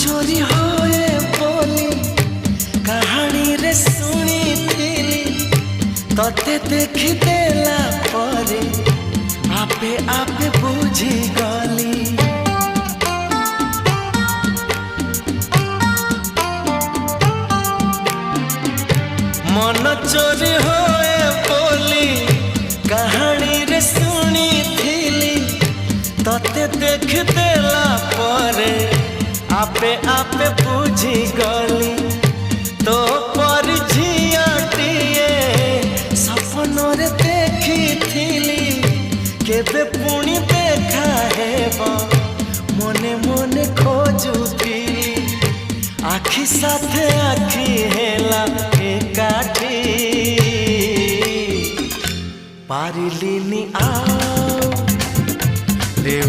चोरी होए बोली कहानी रे सुनी थिली तते देखी देला परे आपे आपे बुझी गली। मन चोरी होए बोली कहानी रे सुनी थिली तते देख देला परे आपे आपे बुझी गली। तो पर झियाटिए सपन रे देखी थिली केबे पुणी देखा हेबो मने मने खोजुथिली आखि साथे आखि हेला एकाठी पारिलिनी आओ रे